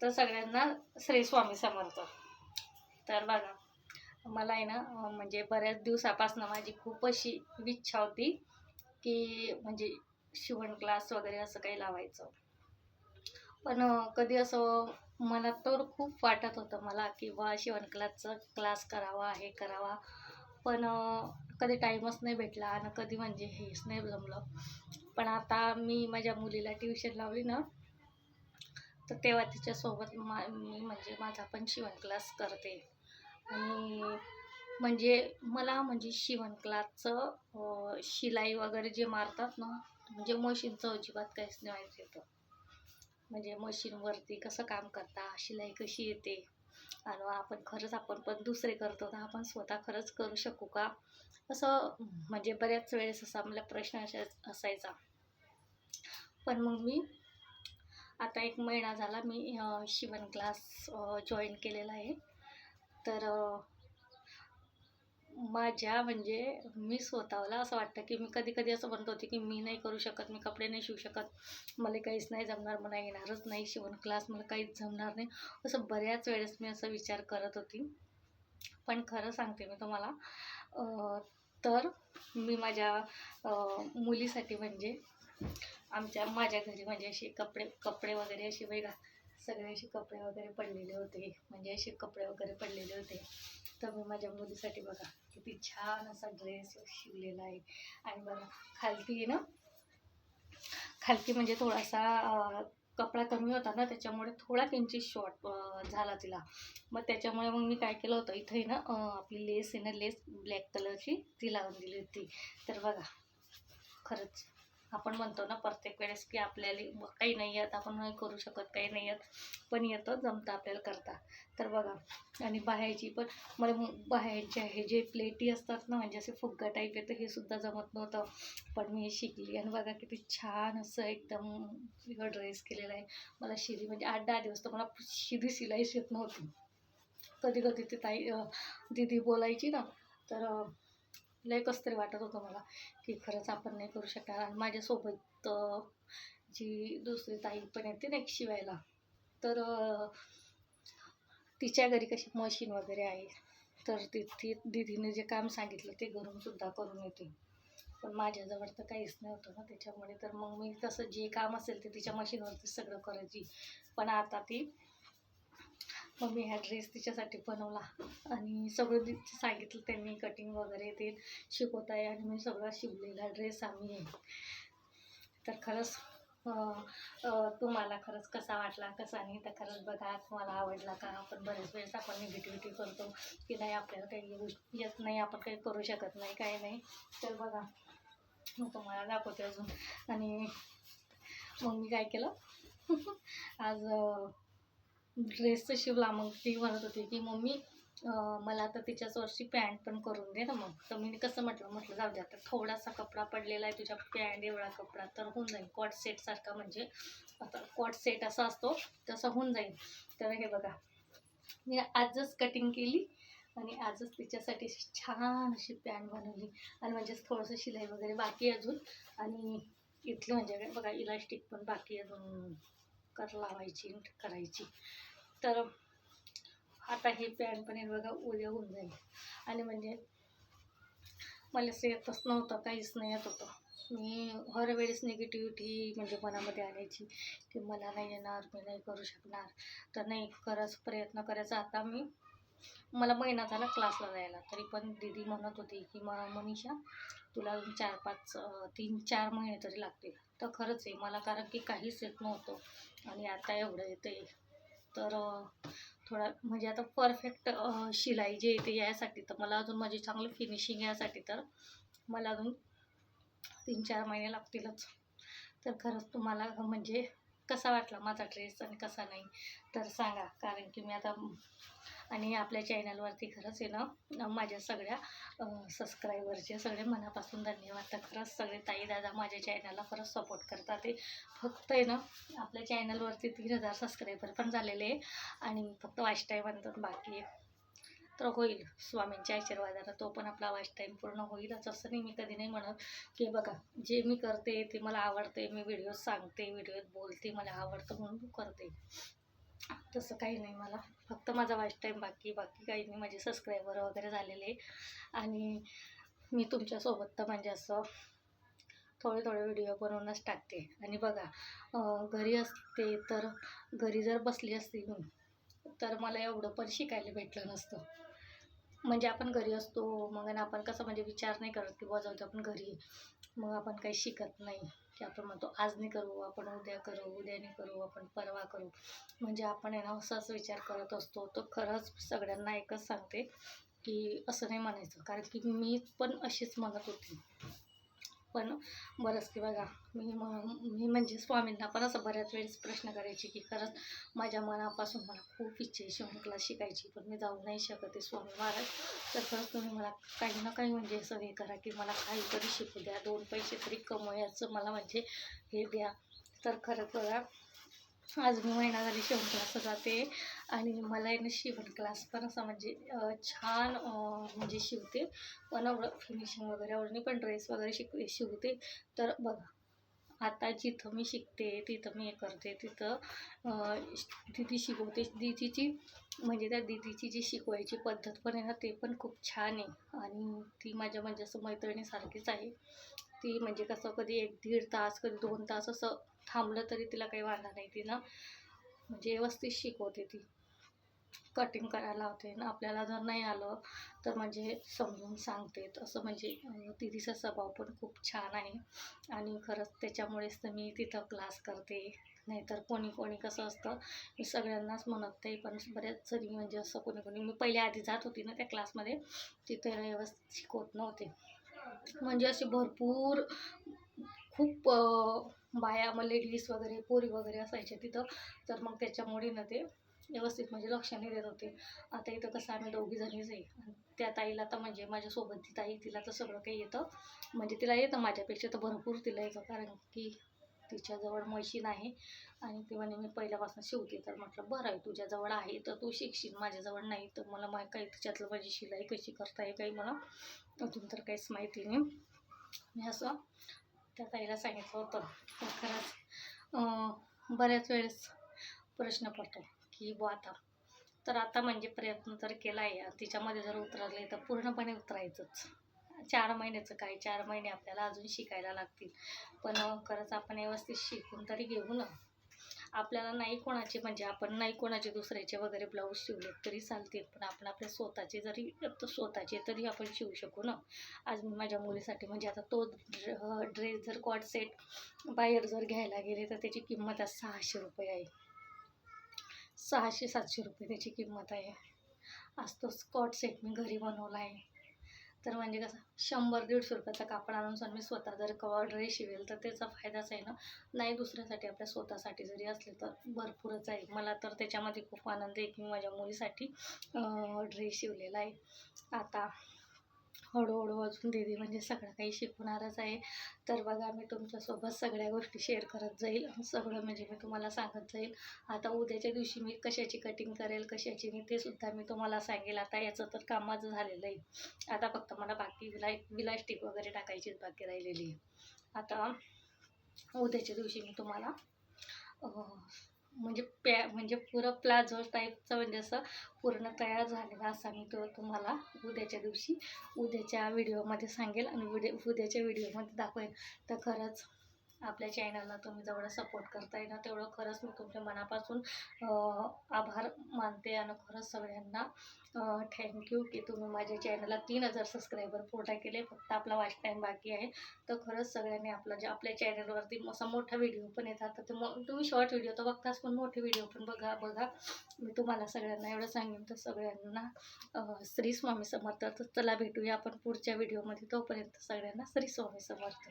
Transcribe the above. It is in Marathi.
तर सगळ्यांना श्री स्वामी समर्थ. तर बघा, मला आहे ना म्हणजे बऱ्याच दिवसापासून माझी खूप अशी इच्छा होती की म्हणजे शिवण क्लास वगैरे असं काही लावायचं. पण कधी असं मनात तर खूप वाटत होतं मला की बा शिवण क्लास करावा, हे करावा. पण कधी टाईमच नाही भेटला आणि कधी म्हणजे हेच नाही जमलं. पण आता मी माझ्या मुलीला ट्युशन लावली ना, तर तेव्हा तिच्यासोबत मी म्हणजे माझा पण शिवण क्लास करते. आणि म्हणजे मला म्हणजे शिवण क्लासचं शिलाई वगैरे जे मारतात ना, म्हणजे मशीनचं अजिबात काहीच नाही माहिती होतं. म्हणजे मशीनवरती कसं काम करता, शिलाई कशी येते, आणि आपण पण दुसरे करतो तर आपण स्वतः खरंच करू शकू का, असं म्हणजे बऱ्याच वेळेस असा मला प्रश्न असायचा. पण मग मी आता 1 महिना झाला मी शिवण क्लास जॉईन केलेला आहे. तर माझ्या म्हणजे मी स्वतःला असं वाटतं की मी कधी-कधी असं म्हणत होते की मी नाही करू शकत, मी कपडे नाही शिवू शकत, मला काहीच नाही जमणार, मला येणारच नाही शिवण क्लास, मला काहीच जमणार नाही. असं बऱ्याच वेळेस मी असा विचार करत होती. पण खरं सांगते मी तुम्हाला, तर मी माझ्या मुलीसाठी म्हणजे माझ्या घरी म्हणजे असे कपडे कपडे वगैरे असे बघा, सगळे असे कपडे वगैरे पडलेले होते, म्हणजे असे कपडे वगैरे पडलेले होते. तर मी माझ्या मुलीसाठी बघा किती छान असा ड्रेस शिवलेला आहे. आणि बघा खालती आहे ना, खालती म्हणजे थोडासा कपडा कमी होता ना, त्याच्यामुळे थोडा किंचित शॉर्ट झाला तिला. मग त्याच्यामुळे मग मी काय केलं होतं, इथे ना आपली लेस आहे ना, लेस ब्लॅक कलरची ती लावून दिली होती. तर बघा खरंच आपण म्हणतो ना प्रत्येक वेळेस की आपल्याला काही नाही येत, आपण नाही करू शकत, काही नाही येत, पण येतं, जमतं आपल्याला करता. तर बघा, आणि बाह्याची पण मला बाह्यांचे हे जे प्लेटी असतात ना, म्हणजे असे फुग्गा टाईप येतं, हे सुद्धा जमत नव्हतं. पण मी हे शिकली आणि बघा किती छान असं एकदम ड्रेस केलेला आहे. मला शिरी म्हणजे 8-10 दिवस तर मला शिरी शिलाईच येत नव्हती. कधी कधी ती दीदी बोलायची ना, तर लय कसं तरी वाटत होतं मला की खरंच आपण नाही करू शकणार. आणि माझ्यासोबत जी दुसरी ताई पण येते ना एक शिवायला, तर तिच्या घरी कशी मशीन वगैरे आहे, तर ती दीदीने जे काम सांगितलं ते घरूनसुद्धा करून येते. पण माझ्याजवळ तर काहीच नव्हतं ना, त्याच्यामुळे तर मग मी तसं जे काम असेल ते तिच्या मशीनवरती सगळं करायची. पण आता मग मी हा ड्रेस तिच्यासाठी बनवला आणि सगळं सांगितलं त्यांनी, कटिंग वगैरे ते शिकवत आहे आणि मी सगळा शिवलेला ड्रेस आम्ही. तर खरंच तुम्हाला खरंच कसा वाटला कसा नाही, तर खरंच बघा तुम्हाला आवडला का. आपण बरेच वेळेस आपण निगेटिव्हिटी करतो की नाही आपल्याला काही येत नाही, आपण काही करू शकत नाही, काही नाही. तर बघा मी तुम्हाला दाखवते अजून. आणि मग मी काय केलं आज ड्रेसचं शिवला. मग ती म्हणत होती की मम्मी मला आता तिच्याच वर्षी पॅन्ट पण करून दे ना. मग तर मी कसं म्हटलं जाऊ दे, आता थोडासा कपडा पडलेला आहे तुझ्या पॅन्ट एवढा कपडा तर होऊन जाईल, कॉट सेटसारखा, म्हणजे आता कॉट सेट असा असतो तसं होऊन जाईल. तर हे बघा मी आजच कटिंग केली आणि आजच तिच्यासाठी छान अशी पॅन्ट बनवली. आणि म्हणजे थोडंसं शिलाई वगैरे बाकी अजून, आणि इथलं म्हणजे बघा इलास्टिक पण बाकी अजून लावायची करायची. तर आता हे पॅन्ट पण हे बघा उद्या होऊन जाईल. आणि म्हणजे मला असं येतच नव्हतं, काहीच नाही येत होतं. मी हर वेळेस निगेटिव्हिटी म्हणजे मनामध्ये आणायची की मला नाही येणार, मी नाही करू शकणार. तर नाही, खरंच प्रयत्न करायचा. आता मला महिना झाला क्लासला जायला, तरी पण दीदी म्हणत होती की मनीषा तुला अजून 3-4 महिने तरी लागतील. तर खरंच आहे मला, कारण की काहीच येत नव्हतं आणि आता एवढं येतं आहे. तर थोडा म्हणजे आता परफेक्ट शिलाई जे येते यासाठी तर मला अजून माझी चांगलं फिनिशिंग यासाठी तर मला अजून 3-4 महिने लागतीलच. तर खरंच तुम्हाला म्हणजे कसा वाटला माझा ड्रेस आणि कसा नाही तर सांगा, कारण की मी आता आणि आपल्या चॅनलवरती खरंच आहे ना माझ्या सगळ्या सबस्क्रायबरचे सगळे मनापासून धन्यवाद. तर खरंच सगळे ताई दादा माझ्या चॅनलला खरंच सपोर्ट करतात. ते फक्त आहे ना आपल्या चॅनलवरती 3000 सबस्क्रायबर पण झालेले आहे आणि फक्त वॉच टाईम म्हणतात बाकी आहे. तर होईल स्वामींच्या आशीर्वादानं तो पण आपला वॉच टाईम पूर्ण होईलच, असं नाही. मी कधी नाही म्हणत की बघा जे मी करते ते मला आवडते, मी व्हिडिओ सांगते, व्हिडिओत बोलते, मला आवडतं म्हणून करते. तसं काही नाही मला, फक्त माझा वॉच टाईम बाकी काही नाही. माझे सबस्क्रायबर वगैरे झालेले आणि मी तुमच्यासोबत तर म्हणजे असं थोडे व्हिडिओ बनवूनच टाकते. आणि बघा घरी असते तर घरी जर बसली असती मी तर मला एवढं पण शिकायला भेटलं नसतं. म्हणजे आपण घरी असतो मग आणि आपण कसं म्हणजे विचार नाही करत की बुवा जाऊ दे आपण घरी, मग आपण काही शिकत नाही, की आपण म्हणतो आज नाही करू, आपण उद्या करू, उद्या नाही करू, आपण परवा करू. म्हणजे आपण आहे ना असाच विचार करत असतो. तर खरंच सगळ्यांना एकच सांगते की असं नाही म्हणायचं, कारण की मी पण अशीच म्हणत होती. पण बरंच की बघा मी म्हणजे स्वामींना पण असं बऱ्याच वेळेस प्रश्न करायची की खरंच माझ्या मनापासून मला खूप इच्छा आहे शिवण क्लास शिकायची, पण मी जाऊ नाही शकत आहे स्वामी महाराज. तर खरंच तुम्ही मला काही ना काही म्हणजे असं हे करा की मला काहीतरी शिकू द्या, 2 पैसे तरी कमवायचं मला म्हणजे हे द्या. तर खरंच बघा आज मी महिना झाली शिवण क्लासला जाते आणि मला आहे ना शिवण क्लास पण असं म्हणजे छान म्हणजे शिवते. पण एवढं फिनिशिंग वगैरे एवढं नाही, पण ड्रेस वगैरे शिवते. तर बघा आता जिथं मी शिकते तिथं मी हे करते तिथं दीदी शिकवते. दीदीची म्हणजे त्या दीदीची जी शिकवायची पद्धत पण आहे ना ते पण खूप छान आहे आणि ती माझ्या म्हणजे असं मैत्रिणीसारखीच आहे. ती म्हणजे कसं कधी 1-1.5 तास कधी 2 तास असं थांबलं तरी तिला काही वाटणार नाही. तिनं म्हणजे व्यवस्थित शिकवते ती. कटिंग करायला लावते आणि आपल्याला जर नाही आलं तर म्हणजे समजून सांगते. असं म्हणजे दीदीचा स्वभाव पण खूप छान आहे आणि खरंच त्याच्यामुळेच तर मी तिथं क्लास करते. नाहीतर कोणी कसं असतं, मी सगळ्यांनाच म्हणत नाही, पण बऱ्याच जणी म्हणजे असं कोणी मी पहिले आधी जात होती ना त्या क्लासमध्ये, तिथे व्यवस्थित शिकवत नव्हते. म्हणजे असे भरपूर खूप बाया मग लेडीज वगैरे पोरी वगैरे असायच्या तिथं. तर मग त्याच्यामुळे ना ते व्यवस्थित म्हणजे लक्ष नाही देत होते. आता इथं कसं आम्ही दोघीजणीच आहे आणि त्या ताईला तर म्हणजे माझ्यासोबत ती ताई तिला तर सगळं काही येतं. म्हणजे तिला येतं माझ्यापेक्षा तर भरपूर तिला येतं, कारण की तिच्याजवळ मशीन आहे आणि ती म्हणे मी पहिल्यापासून शिवते. तर म्हटलं बरं आहे, तुझ्याजवळ आहे तर तू शिकशील, माझ्याजवळ नाही तर मला काही त्याच्यातलं माझी शिलाई कशी करता येईल काही मला अजून तर काहीच माहिती नाही. मी असं त्या ताईला सांगितलं होतं. तर खरंच बऱ्याच वेळेस प्रश्न पडतो की बुवा आता म्हणजे प्रयत्न तर केला आहे आणि तिच्यामध्ये जर उतरले तर पूर्णपणे उतरायचंच. 4 महिन्याचं काय, 4 महिने आपल्याला अजून शिकायला लागतील. पण खरंच आपण व्यवस्थित शिकून तरी घेऊ ना. आपल्याला नाही कोणाचे म्हणजे आपण नाही कोणाचे दुसऱ्याचे वगैरे ब्लाऊज शिवले तरी चालतील, पण आपण आपल्या स्वतःचे तरी आपण शिवू शकू ना. आज मी माझ्या मुलीसाठी म्हणजे आता तो ड्रेस जर कॉट सेट बाहेर जर घ्यायला गेले तर त्याची किंमत आज 600 रुपये आहे. 600-700 रुपये त्याची किंमत आहे. आज तो कॉट सेट मी घरी बनवला आहे. तर म्हणजे कसं 100-150 रुपयाचा कापड आणून सर मी स्वतः जर ड्रेस शिवेल तर त्याचा फायदाच आहे ना. नाही दुसऱ्यासाठी आपल्या स्वतःसाठी जरी असले तर भरपूरच आहे. मला तर त्याच्यामध्ये खूप आनंद आहे की मी माझ्या मुलीसाठी ड्रेस शिवलेला आहे. आता हळूहळू अजून दीदी म्हणजे सगळं काही शिकवणारच आहे. तर बघा मी तुमच्यासोबत सगळ्या गोष्टी शेअर करत जाईल आणि सगळं म्हणजे मी तुम्हाला सांगत जाईल. आता उद्याच्या दिवशी मी कशाची कटिंग करेल, कशाची नाही ते सुद्धा मी तुम्हाला सांगेल. आता याचं तर काम माझं झालेलं आहे. आता फक्त मला बाकी इलास्टिक वगैरे टाकायचीच बाकी राहिलेली आहे. आता उद्याच्या दिवशी मी तुम्हाला म्हणजे म्हणजे पुरं प्लाझो टाईपचं म्हणजे असं पूर्ण तयार झालेला असा मी तो तुम्हाला उद्याच्या व्हिडिओमध्ये सांगेल आणि उद्याच्या व्हिडिओमध्ये दाखवेल. तर खरंच आपल्या चॅनलला तुम्ही जेवढं सपोर्ट करताय ना तेवढं खरंच मी तुमच्या मनापासून आभार मानते आणि खरंच सगळ्यांना थँक्यू की तुम्ही माझ्या चॅनलला 3000 सबस्क्रायबर पूर्ण केले. फक्त आपला वॉच टाईम बाकी आहे. तर खरंच सगळ्यांनी आपल्या चॅनलवरती असा मोठा व्हिडिओ पण येतात. तर तुम्ही शॉर्ट व्हिडिओ तर बघताच, पण मोठे व्हिडिओ पण बघा. मी तुम्हाला सगळ्यांना एवढं सांगेन. तर सगळ्यांना श्री स्वामी समर्थ. तर चला भेटूया आपण पुढच्या व्हिडिओमध्ये. तोपर्यंत सगळ्यांना श्री स्वामी समर्थ.